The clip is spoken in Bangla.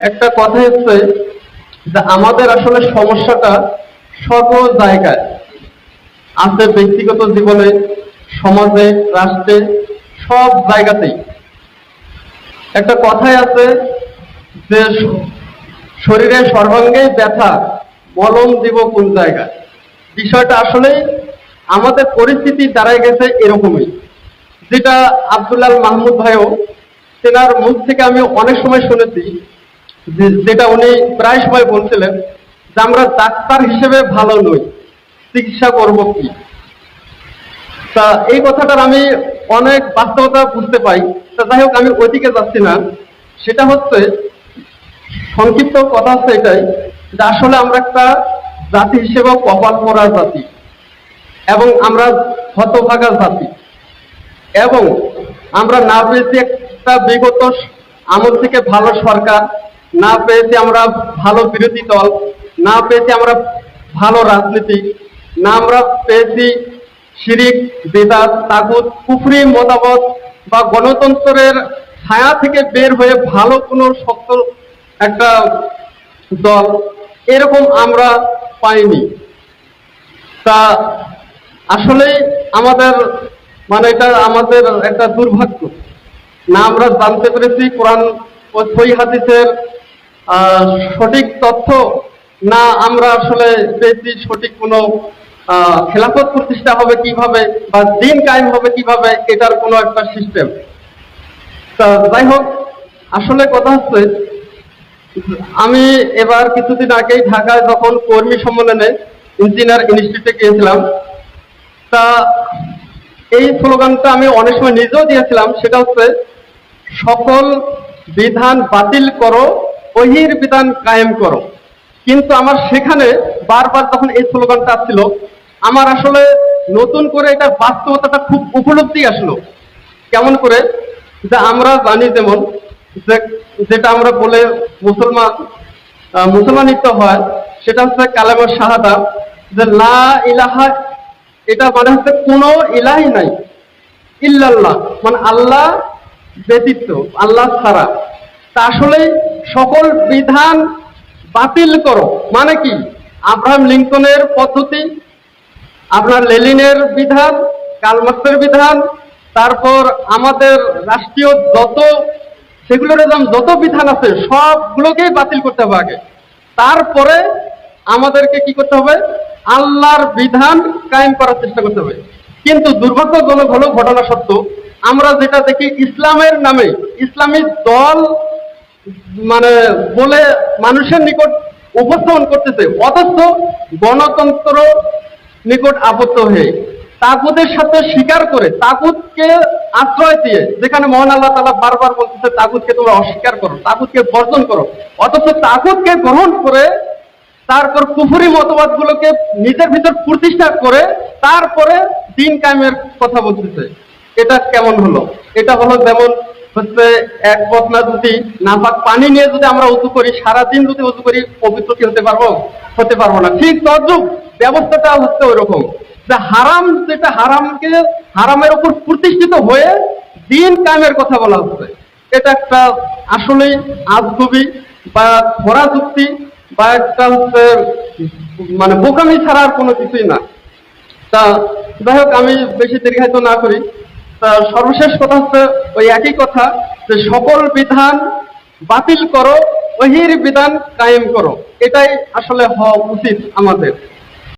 একটা কথা হচ্ছে যে আমাদের আসলে সমস্যাটা সর্ব জায়গায় আছে, ব্যক্তিগত জীবনে, সমাজে, রাষ্ট্রে, সব জায়গাতেই। একটা কথাই আছে যে শরীরের সর্বাঙ্গেই ব্যথা, মলম দিব কোন জায়গায়। বিষয়টা আসলেই আমাদের পরিস্থিতি দাঁড়ায় গেছে এরকমই, যেটা আব্দুল্লাহ মাহমুদ ভাইও তেনার মুখ থেকে আমি অনেক সময় শুনেছি, যেটা উনি প্রায় সময় বলছিলেন যে আমরা ডাক্তার হিসেবে ভালো নই, চিকিৎসা করব কি। তা এই কথাটার আমি অনেক বাস্তবতা বুঝতে পাই। তা যাই হোক, আমি ওইদিকে যাচ্ছি না। সেটা হচ্ছে, সংক্ষিপ্ত কথা হচ্ছে এটাই যে আসলে আমরা একটা জাতি হিসেবে কপাল পোড়া জাতি, এবং আমরা হতভাগা জাতি, এবং আমরা না পেয়েছি একটা বিগত আমল থেকে ভালো সরকার, না পেয়েছি আমরা ভালো বিরোধী দল, না পেয়েছি আমরা ভালো রাজনীতি, না আমরা পেয়েছি শিরিক, বেদাত, তাগুত, কুফরি মতামত বা গণতন্ত্রের ছায়া থেকে বের হয়ে ভালো কোনো শক্ত একটা দল, এরকম আমরা পাইনি। তা আসলেই আমাদের এটা আমাদের একটা দুর্ভাগ্য। না আমরা জানতে পেরেছি কোরআন ও সহিহ হাদিসের সঠিক তথ্য, না আমরা আসলে পেয়েছি সঠিক কোনো খেলাফত প্রতিষ্ঠা হবে কিভাবে বা দিন কায়েম হবে কিভাবে, এটার কোনো একটা সিস্টেম। তা যাই হোক, আসলে কথা হচ্ছে, আমি এবার কিছুদিন আগেই ঢাকায় যখন কর্মী সম্মেলনে ইঞ্জিনিয়ার ইনস্টিটিউটে গিয়েছিলাম, তা এই স্লোগানটা আমি অনেক সময় নিজেও দিয়েছিলাম। সেটা হচ্ছে, সকল বিধান বাতিল করো, ওহির বিধান কায়েম করো। কিন্তু আমার সেখানে বারবার যখন এই স্লোগানটা আসছিল, আমার আসলে নতুন করে এটা বাস্তবতাটা খুব উপলব্ধি আসলো। কেমন করে? যে আমরা জানি যেমন যেটা আমরা বলে মুসলমানিত হয়, সেটা হচ্ছে কালেমা শাহাদা, যে লা ইলাহা, এটা মানে হচ্ছে কোনো ইলাহি নাই, ইল্লাল্লাহ মানে আল্লাহ ব্যতীত, আল্লাহ ছাড়া। তা আসলে সকল বিধান বাতিল করো মানে কি? আব্রাহাম লিঙ্কনের পদ্ধতি, আপনার লেনিনের বিধান, কার্ল মার্ক্সের বিধান, তারপর আমাদের রাষ্ট্রীয় সেগুলোর যত বিধান আছে সবগুলোকেই বাতিল করতে হবে আগে। তারপরে আমাদেরকে কি করতে হবে? আল্লাহর বিধান কায়েম করার চেষ্টা করতে হবে। কিন্তু দুর্ভাগ্যজনক হলো, ঘটনা সত্য, আমরা যেটা দেখি ইসলামের নামে ইসলামী দল বলে মানুষের নিকট উপস্থাপন করতেছে, অথচ গণতন্ত্র নিকট আবদ্ধ হয়ে তাগুতের সাথে স্বীকার করে, তাগুতকে আশ্রয় দিয়ে, যেখানে মহান আল্লাহ তাআলা বারবার বলতেছে তাগুতকে তোমরা অস্বীকার করো, তাগুতকে বর্জন করো, অথচ তাগুতকে গ্রহণ করে তারপর কুফরি মতবাদ গুলোকে নিজের ভিতর প্রতিষ্ঠা করে তারপরে দিন কায়েমের কথা বলতেছে। এটা কেমন হলো? এটা হলো যেমন হচ্ছে, এক বদনা যদি নাপাক পানি নিয়ে যদি আমরা উজু করি, সারাদিন যদি উজু করি, পবিত্র কি হতে পারবো? হতে পারবো না। ঠিক তদ্রুপ ব্যবস্থাটা হচ্ছে ওইরকম, যে হারাম, যেটা হারামের উপর প্রতিষ্ঠিত হয়ে দিন কায়েমের কথা বলা হচ্ছে। এটা একটা আসলেই আজগুবি বা খরা যুক্তি বা একটা হচ্ছে বোকামি ছাড়া আর কোনো কিছুই না। তা যাই হোক, আমি বেশি দীর্ঘায়িত না করি। তা সর্বশেষ কথা হচ্ছে ওই একই কথা, যে সকল বিধান বাতিল করো, ওহির বিধান কায়েম করো। এটাই আসলে হওয়া উচিত আমাদের।